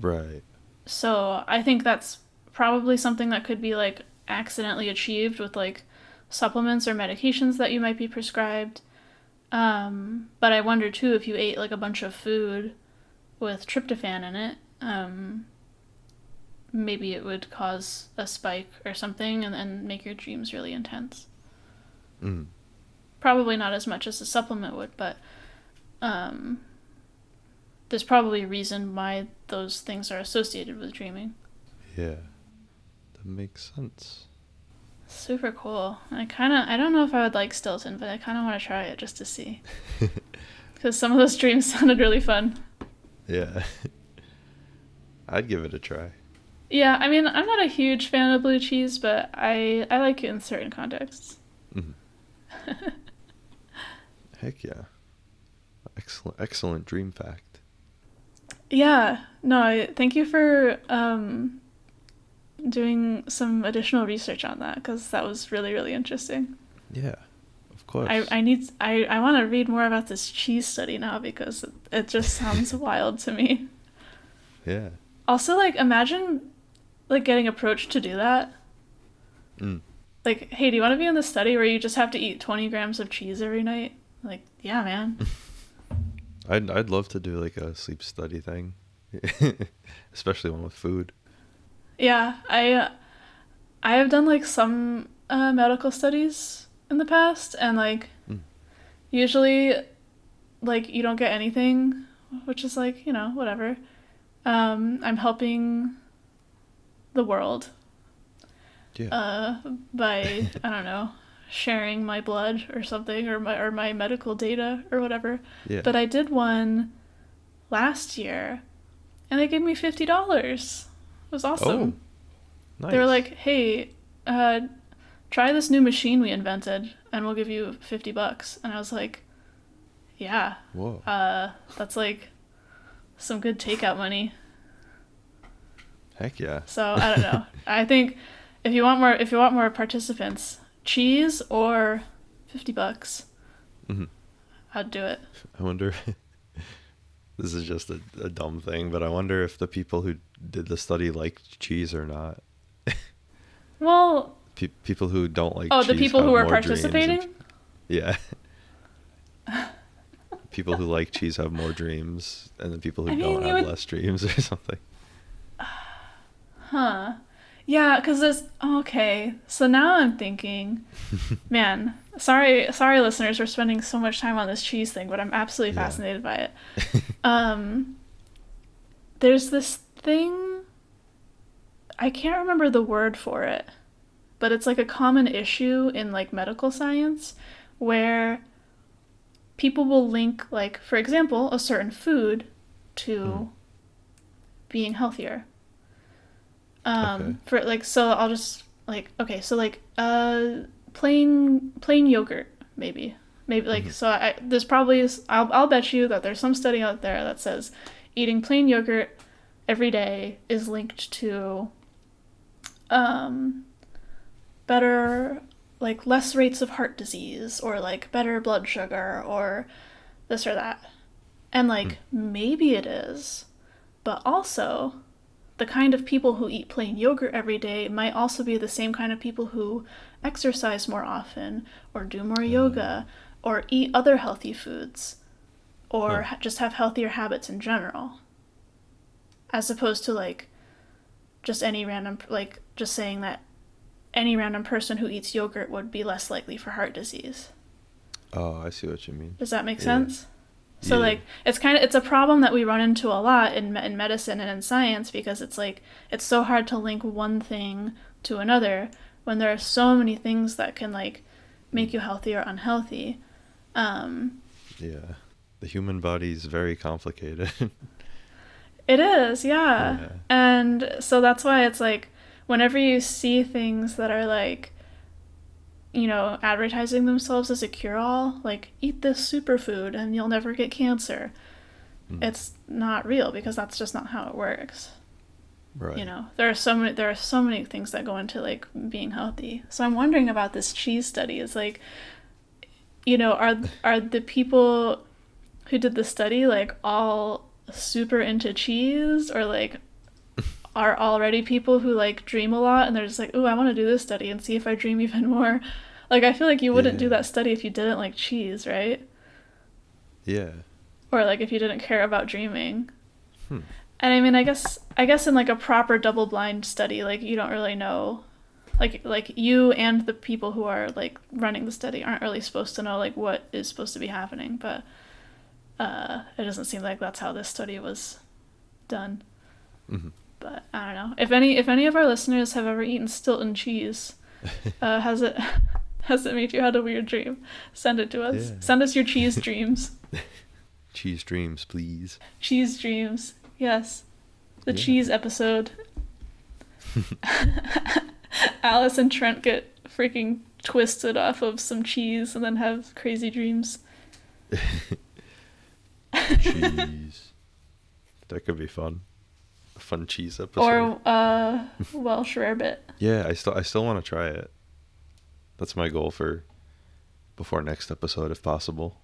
right, So I think that's probably something that could be like accidentally achieved with like supplements or medications that you might be prescribed. But I wonder too if you ate like a bunch of food with tryptophan in it, maybe it would cause a spike or something and make your dreams really intense. mm, Probably not as much as a supplement would, but um, there's probably a reason why those things are associated with dreaming. yeah, that makes sense. Super cool. I don't know if I would like Stilton, but I kind of want to try it just to see. Because some of those dreams sounded really fun. Yeah, I'd give it a try. Yeah, I mean, I'm not a huge fan of blue cheese, but I like it in certain contexts. Mhm. Heck yeah, excellent dream fact. Yeah, no, thank you for doing some additional research on that because that was really, really interesting. Yeah, of course. I want to read more about this cheese study now because it just sounds wild to me. Yeah. Also, like, imagine like getting approached to do that. Mm. Like, hey, do you want to be in the study where you just have to eat 20 grams of cheese every night? Like, yeah, man. I'd love to do like a sleep study thing, especially one with food. Yeah, I have done like some medical studies in the past, and like usually like you don't get anything, which is like, you know, whatever. I'm helping the world by, I don't know, sharing my blood or something, or my medical data or whatever. Yeah. But I did one last year, and they gave me $50. It was awesome. Oh, nice. They were like, hey, try this new machine we invented, and we'll give you $50. And I was like, yeah. Whoa. That's like some good takeout money. Heck yeah. So I don't know. I think if you want more participants, cheese or $50, I'd do it. I wonder. This is just a dumb thing, but I wonder if the people who did the study liked cheese or not. Well, people who don't like cheese. Oh, the people have who are more dreams participating? Yeah. People who like cheese have more dreams, and the people who don't have less dreams or something. Huh. Yeah, because there's... Okay, so now I'm thinking... Man, sorry listeners for spending so much time on this cheese thing, but I'm absolutely fascinated by it. There's this thing... I can't remember the word for it, but it's like a common issue in like medical science where people will link, like, for example, a certain food to being healthier. Okay. For like, so I'll just like, okay, so like plain yogurt, maybe like, so there's probably is, I'll bet you that there's some study out there that says eating plain yogurt every day is linked to better, like, less rates of heart disease, or like better blood sugar, or this or that. And like maybe it is, but also the kind of people who eat plain yogurt every day might also be the same kind of people who exercise more often, or do more yoga, or eat other healthy foods, or just have healthier habits in general. As opposed to like just any random, like just saying that any random person who eats yogurt would be less likely for heart disease. Oh, I see what you mean. Does that make sense? So like it's a problem that we run into a lot in medicine and in science, because it's like it's so hard to link one thing to another when there are so many things that can like make you healthy or unhealthy. Yeah, the human body is very complicated. It is, yeah. And so that's why it's like whenever you see things that are like, you know, advertising themselves as a cure-all, like eat this superfood and you'll never get cancer. It's not real, because that's just not how it works. Right. You know, there are so many things that go into like being healthy. So I'm wondering about this cheese study. Is like, you know, are the people who did the study like all super into cheese, or like are already people who like dream a lot and they're just like, ooh, I want to do this study and see if I dream even more. Like, I feel like you wouldn't do that study if you didn't like cheese, right? Yeah. Or like if you didn't care about dreaming. And I mean, I guess in like a proper double-blind study, like you don't really know, like you and the people who are like running the study aren't really supposed to know like what is supposed to be happening, but it doesn't seem like that's how this study was done. But I don't know. If any of our listeners have ever eaten Stilton cheese, has it made you had a weird dream? Send it to us. Send us your cheese dreams. Cheese dreams, please. Cheese dreams. Yes. The cheese episode. Alice and Trent get freaking twisted off of some cheese and then have crazy dreams. Cheese. That could be fun. A fun cheese episode. Or Welsh rarebit. Yeah, I still want to try it. That's my goal for before next episode, if possible.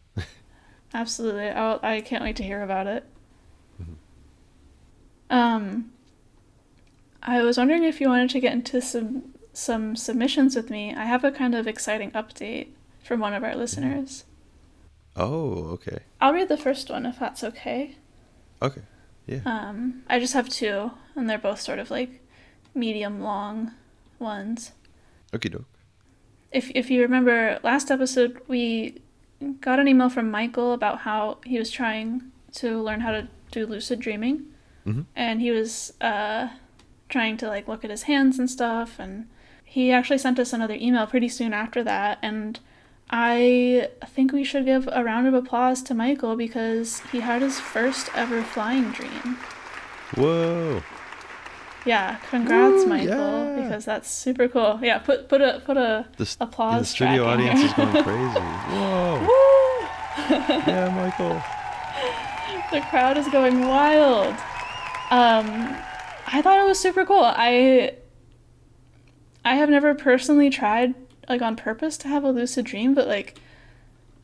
Absolutely. I can't wait to hear about it. I was wondering if you wanted to get into some submissions with me. I have a kind of exciting update from one of our listeners. Oh, okay. I'll read the first one if that's okay. Okay. Yeah. I just have two, and they're both sort of like medium long. ones. Okie doke. If you remember last episode, we got an email from Michael about how he was trying to learn how to do lucid dreaming. Mm-hmm. And he was trying to like look at his hands and stuff, and he actually sent us another email pretty soon after that, and I think we should give a round of applause to Michael because he had his first ever flying dream. Whoa. Yeah, congrats, Woo, Michael, yeah. because that's super cool. Yeah, put a applause. The studio track in audience here. is going crazy. Whoa. Woo! Yeah, Michael. The crowd is going wild. I thought it was super cool. I have never personally tried like on purpose to have a lucid dream, but like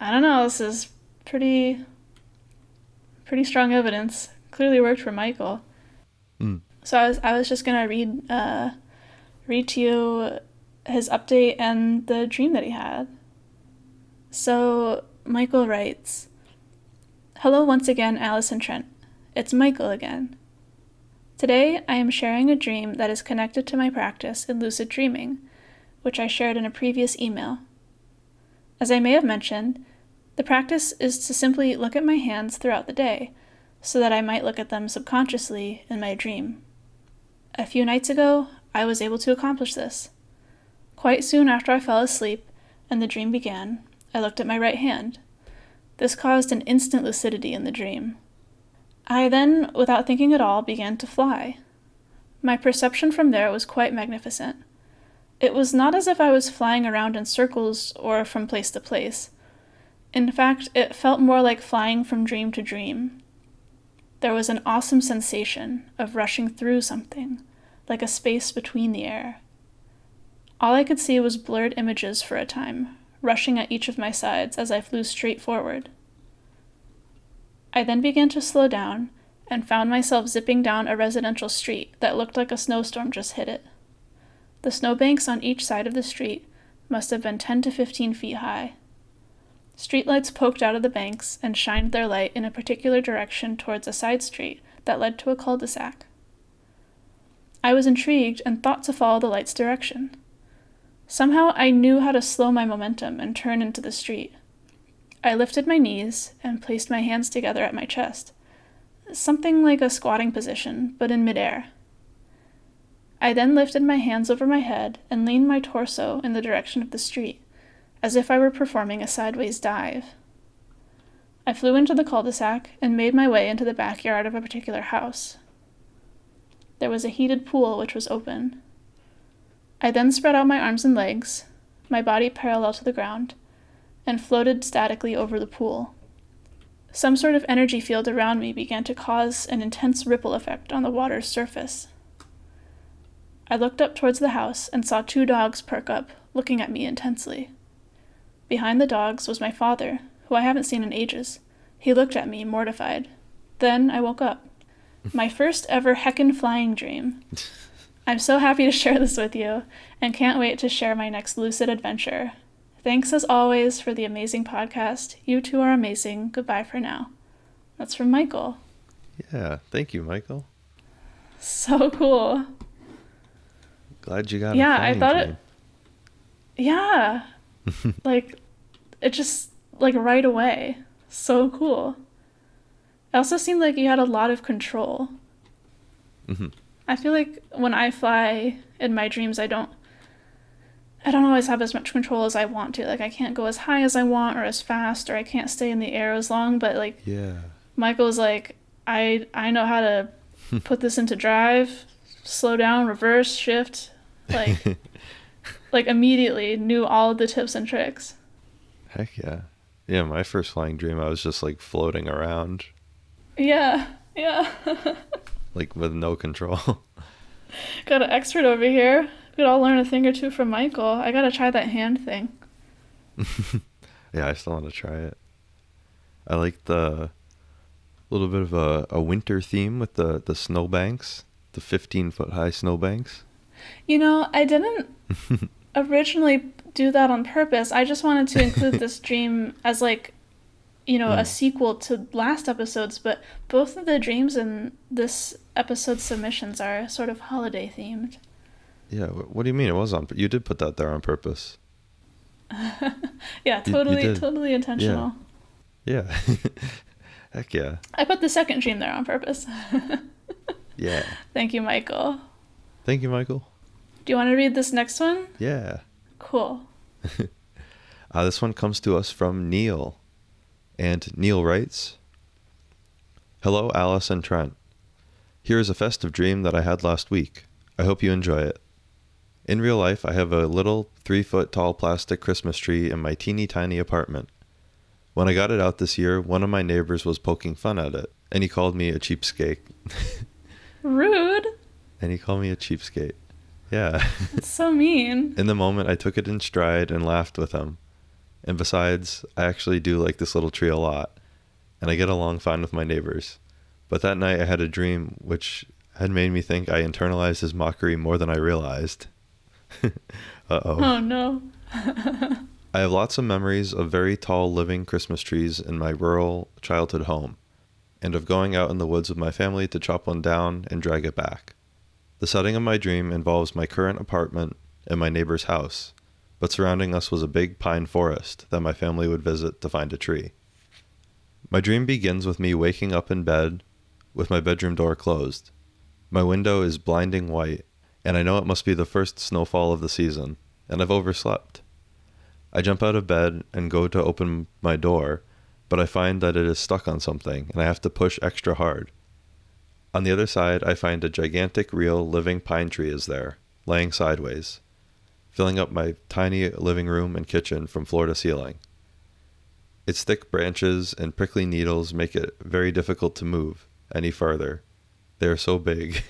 I don't know, this is pretty strong evidence. Clearly worked for Michael. Mm. So I was just gonna read to you his update and the dream that he had. So Michael writes, "Hello once again, Alice and Trent. It's Michael again. Today I am sharing a dream that is connected to my practice in lucid dreaming, which I shared in a previous email. As I may have mentioned, the practice is to simply look at my hands throughout the day, so that I might look at them subconsciously in my dream. A few nights ago, I was able to accomplish this. Quite soon after I fell asleep and the dream began, I looked at my right hand. This caused an instant lucidity in the dream. I then, without thinking at all, began to fly. My perception from there was quite magnificent. It was not as if I was flying around in circles or from place to place. In fact, it felt more like flying from dream to dream. There was an awesome sensation of rushing through something, like a space between the air. All I could see was blurred images for a time, rushing at each of my sides as I flew straight forward. I then began to slow down and found myself zipping down a residential street that looked like a snowstorm just hit it. The snowbanks on each side of the street must have been 10 to 15 feet high. Streetlights poked out of the banks and shined their light in a particular direction towards a side street that led to a cul-de-sac. I was intrigued and thought to follow the light's direction. Somehow I knew how to slow my momentum and turn into the street. I lifted my knees and placed my hands together at my chest, something like a squatting position, but in midair. I then lifted my hands over my head and leaned my torso in the direction of the street, as if I were performing a sideways dive. I flew into the cul-de-sac and made my way into the backyard of a particular house. There was a heated pool which was open. I then spread out my arms and legs, my body parallel to the ground, and floated statically over the pool. Some sort of energy field around me began to cause an intense ripple effect on the water's surface. I looked up towards the house and saw 2 dogs perk up, looking at me intensely. Behind the dogs was my father, who I haven't seen in ages. He looked at me, mortified. Then I woke up. My first ever heckin' flying dream. I'm so happy to share this with you, and can't wait to share my next lucid adventure. Thanks as always for the amazing podcast. You two are amazing. Goodbye for now." That's from Michael. Yeah, thank you, Michael. So cool. Glad you got Yeah, a flying I thought dream. Yeah. Like, it just, like, right away. So cool. It also seemed like you had a lot of control. Mm-hmm. I feel like when I fly in my dreams, I don't always have as much control as I want to. Like, I can't go as high as I want or as fast, or I can't stay in the air as long, but, like, Yeah. Michael's like, I know how to put this into drive, slow down, reverse, shift, like, like immediately knew all of the tips and tricks. Heck yeah. Yeah, my first flying dream, I was just like floating around, Yeah. like with no control. Got an expert over here. We could all learn a thing or two from Michael. I gotta try that hand thing. Yeah, I still want to try it. I like the little bit of a winter theme with the snowbanks, the 15-foot high snowbanks. You know, I didn't originally do that on purpose. I just wanted to include this dream as, like, you know, a sequel to last episodes, but both of the dreams in this episode's submissions are sort of holiday themed. Yeah, what do you mean it was on? You did put that there on purpose. Yeah, You totally, did. totally intentional. Yeah. Heck yeah. I put the second dream there on purpose. Yeah. Thank you, Michael. Thank you, Michael. Do you want to read this next one? Yeah. Cool. This one comes to us from Neil. And Neil writes, "Hello, Alice and Trent. Here is a festive dream that I had last week. I hope you enjoy it. In real life, I have a little 3-foot tall plastic Christmas tree in my teeny tiny apartment. When I got it out this year, one of my neighbors was poking fun at it, and he called me a cheapskate." Rude. And he called me a cheapskate. Yeah. That's so mean. In the moment, I took it in stride and laughed with him. And besides, I actually do like this little tree a lot, and I get along fine with my neighbors. But that night I had a dream which had made me think I internalized his mockery more than I realized. Uh-oh. Oh, no. I have lots of memories of very tall living Christmas trees in my rural childhood home, and of going out in the woods with my family to chop one down and drag it back. The setting of my dream involves my current apartment and my neighbor's house, but surrounding us was a big pine forest that my family would visit to find a tree. My dream begins with me waking up in bed with my bedroom door closed. My window is blinding white, and I know it must be the first snowfall of the season, and I've overslept. I jump out of bed and go to open my door, but I find that it is stuck on something, and I have to push extra hard. On the other side, I find a gigantic, real, living pine tree is there, laying sideways, filling up my tiny living room and kitchen from floor to ceiling. Its thick branches and prickly needles make it very difficult to move any farther. They are so big.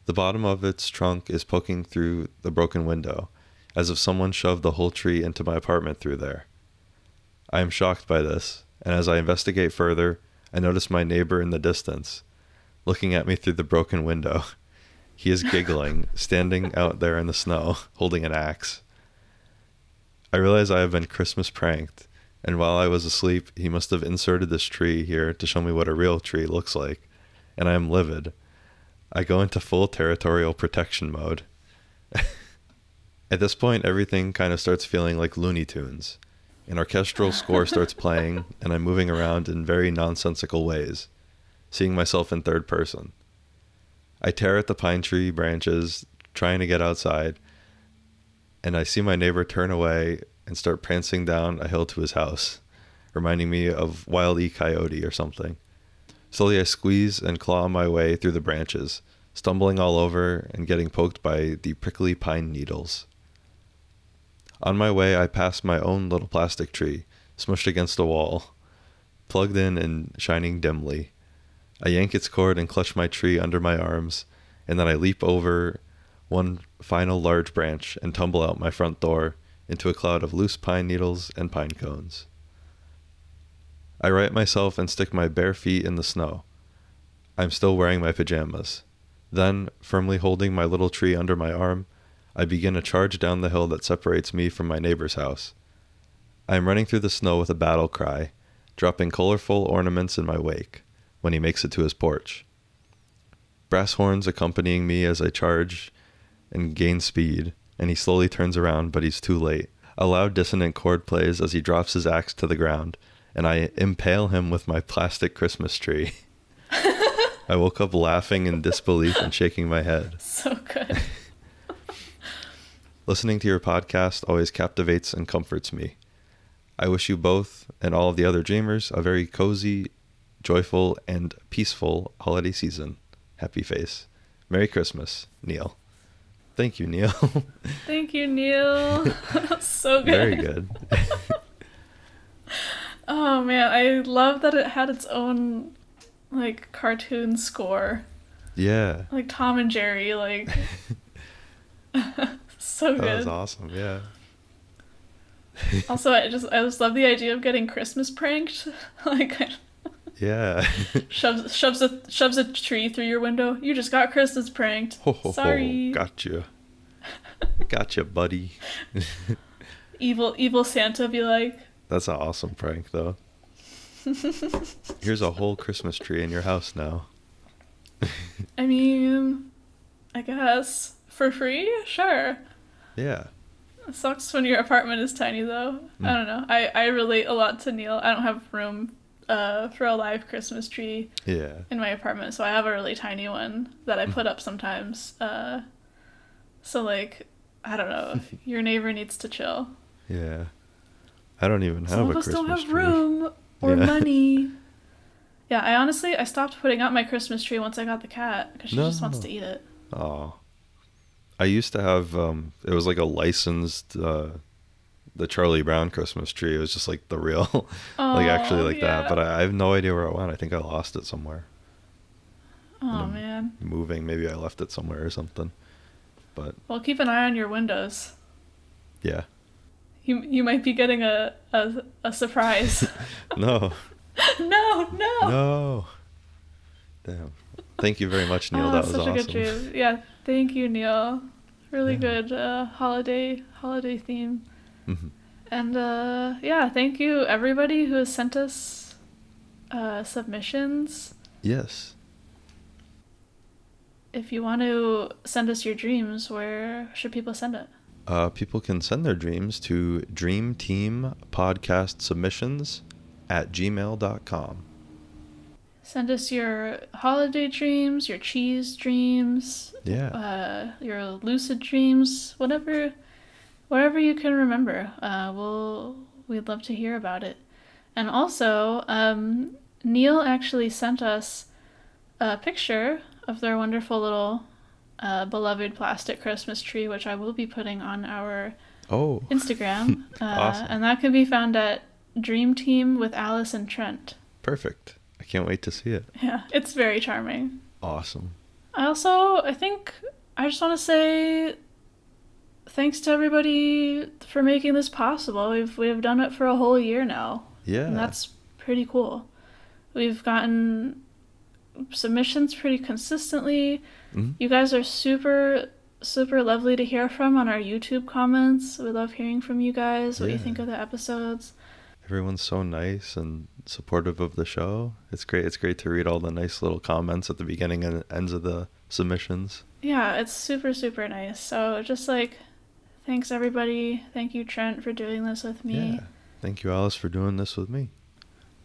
The bottom of its trunk is poking through the broken window, as if someone shoved the whole tree into my apartment through there. I am shocked by this, and as I investigate further, I notice my neighbor in the distance, looking at me through the broken window. He is giggling, standing out there in the snow, holding an axe. I realize I have been Christmas pranked, and while I was asleep, he must have inserted this tree here to show me what a real tree looks like, and I am livid. I go into full territorial protection mode. At this point, everything kind of starts feeling like Looney Tunes. An orchestral score starts playing, and I'm moving around in very nonsensical ways, seeing myself in third person. I tear at the pine tree branches, trying to get outside, and I see my neighbor turn away and start prancing down a hill to his house, reminding me of Wile E. Coyote or something. Slowly I squeeze and claw my way through the branches, stumbling all over and getting poked by the prickly pine needles. On my way, I pass my own little plastic tree, smushed against a wall, plugged in and shining dimly. I yank its cord and clutch my tree under my arms, and then I leap over one final large branch and tumble out my front door into a cloud of loose pine needles and pine cones. I right myself and stick my bare feet in the snow. I'm still wearing my pajamas. Then, firmly holding my little tree under my arm, I begin a charge down the hill that separates me from my neighbor's house. I am running through the snow with a battle cry, dropping colorful ornaments in my wake when he makes it to his porch. Brass horns accompanying me as I charge and gain speed, and he slowly turns around, but he's too late. A loud dissonant chord plays as he drops his axe to the ground, and I impale him with my plastic Christmas tree. I woke up laughing in disbelief and shaking my head. So good. Listening to your podcast always captivates and comforts me. I wish you both and all of the other dreamers a very cozy, joyful, and peaceful holiday season. Happy face. Merry Christmas, Neil. Thank you, Neil. Thank you, Neil. So good. Very good. Oh man, I love that it had its own like cartoon score. Yeah. Like Tom and Jerry, like so good. That was awesome, yeah. Also, I just love the idea of getting Christmas pranked. Like Yeah. shoves a tree through your window. You just got Christmas pranked. Ho, ho, Sorry. ho. Gotcha. Gotcha, buddy. Evil Santa be like, That's an awesome prank, though. Here's a whole Christmas tree in your house now. I mean, I guess For free? Sure. Yeah. It sucks when your apartment is tiny, though. I don't know. I relate a lot to Neil. I don't have room for a live Christmas tree in my apartment, so I have a really tiny one that I put up sometimes. So, like, I don't know. Your neighbor needs to chill. Yeah. I don't even have Some a of us Christmas don't have tree. room or money. Yeah, I stopped putting up my Christmas tree once I got the cat, because she just wants to eat it. Oh. I used to have, it was like a licensed, the Charlie Brown Christmas tree. It was just like the real, like actually like that. But I have no idea where it went. I think I lost it somewhere. Oh, man. Moving, maybe I left it somewhere or something. But well, keep an eye on your windows. Yeah. You might be getting a surprise. No. No. Damn. Thank you very much, Neil. That was such awesome. a good dream. Yeah, thank you, Neil. Really good holiday theme. Mm-hmm. And thank you everybody who has sent us submissions. Yes. If you want to send us your dreams, where should people send it? People can send their dreams to dreamteampodcastsubmissions@gmail.com. Send us your holiday dreams, your cheese dreams, your lucid dreams, whatever you can remember. We'd love to hear about it. And also, Neil actually sent us a picture of their wonderful little beloved plastic Christmas tree, which I will be putting on our Instagram. Awesome. And that can be found at Dream Team with Alice and Trent. Perfect. I can't wait to see it. Yeah, it's very charming. Awesome. I just want to say thanks to everybody for making this possible. We've done it for a whole year now. Yeah. And that's pretty cool. We've gotten submissions pretty consistently. Mm-hmm. You guys are super, super lovely to hear from on our YouTube comments. We love hearing from you guys, what you think of the episodes. Everyone's so nice and supportive of the show. It's great. It's great to read all the nice little comments at the beginning and ends of the submissions. Yeah, it's super, super nice. So just thanks everybody. Thank you, Trent, for doing this with me. Yeah. Thank you, Alice, for doing this with me.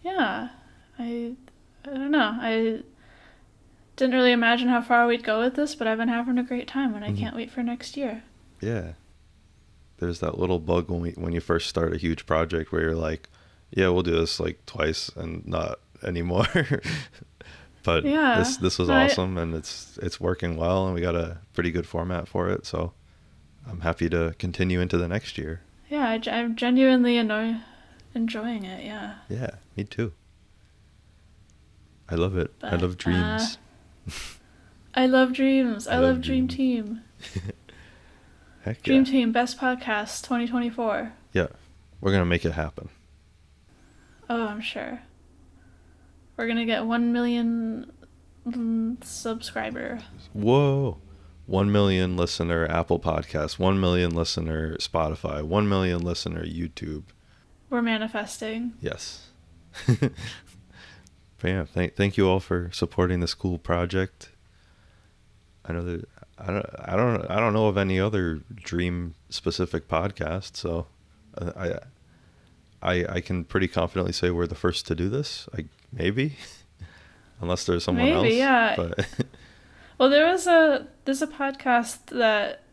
Yeah. I don't know. I didn't really imagine how far we'd go with this, but I've been having a great time, and I can't wait for next year. Yeah. There's that little bug when you first start a huge project where you're like, yeah, we'll do this twice and not anymore. But this was awesome, and it's working well, and we got a pretty good format for it, so I'm happy to continue into the next year. Yeah, I'm genuinely enjoying it, yeah. Yeah, me too. I love it. But, I love dreams. I love dreams. I love Dream Team. Heck Dream Team, best podcast 2024. Yeah, we're going to make it happen. Oh, I'm sure. We're going to get 1 million subscriber. Whoa. 1 million listener Apple Podcasts, 1 million listener Spotify, 1 million listener YouTube. We're manifesting. Yes. But yeah, thank you all for supporting this cool project. I know that I don't know of any other dream specific podcast, so I can pretty confidently say we're the first to do this. Maybe unless there's someone else. Maybe, yeah. But well, there's a podcast that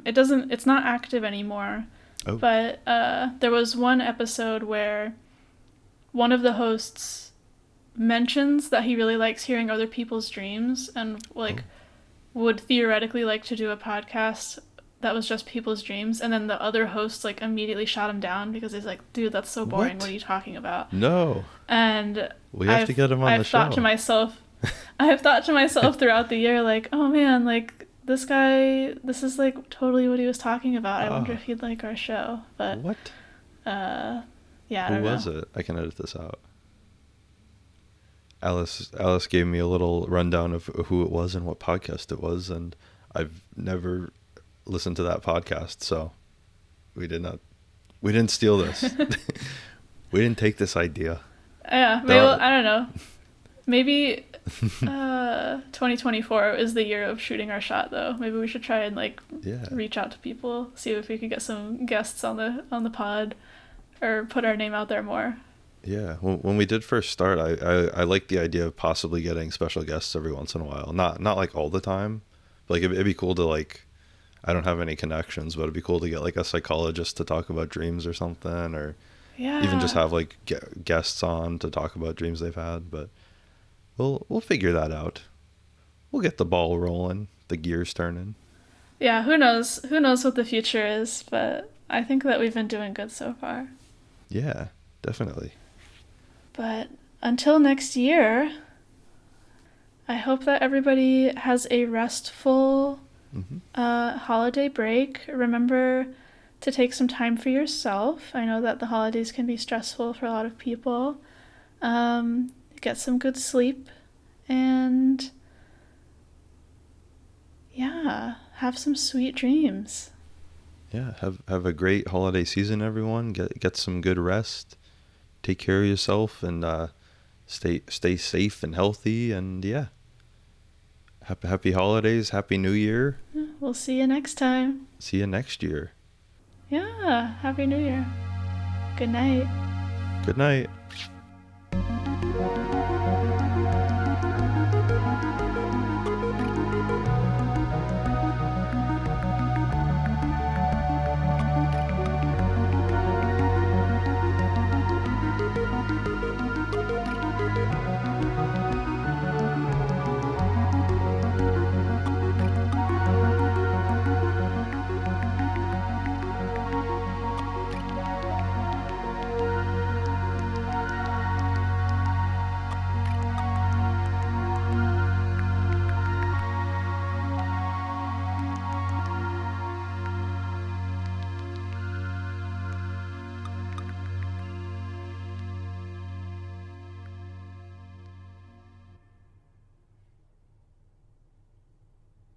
it's not active anymore. Oh. But there was one episode where one of the hosts mentions that he really likes hearing other people's dreams and would theoretically like to do a podcast that was just people's dreams, and then the other host immediately shot him down because he's like, dude, that's so boring. What are you talking about? No. And we have to get him on the show. I have thought to myself throughout the year, oh man, this guy, this is totally what he was talking about. I wonder if he'd like our show. But what? Yeah, I don't know. Who was it? I can edit this out. Alice gave me a little rundown of who it was and what podcast it was, and I've never listened to that podcast, so we didn't steal this. We didn't take this idea. Yeah, maybe I don't know. Maybe 2024 is the year of shooting our shot, though. Maybe we should try and Yeah. reach out to people, see if we could get some guests on the pod, or put our name out there more. Yeah. When we did first start, I liked the idea of possibly getting special guests every once in a while. Not like all the time. But like it'd be cool to like, I don't have any connections, but it'd be cool to get like a psychologist to talk about dreams or something, or Yeah. even just have like guests on to talk about dreams they've had. But we'll figure that out. We'll get the ball rolling, the gears turning. Yeah, who knows? Who knows what the future is, but I think that we've been doing good so far. Yeah, definitely. But until next year, I hope that everybody has a restful holiday break. Remember to take some time for yourself. I know that the holidays can be stressful for a lot of people. Get some good sleep and yeah, have some sweet dreams. Yeah, have a great holiday season, everyone. Get some good rest. Take care of yourself and stay safe and healthy. And yeah, happy holidays, happy New Year. We'll see you next time. See you next year. Yeah, Happy New Year. Good night. Good night.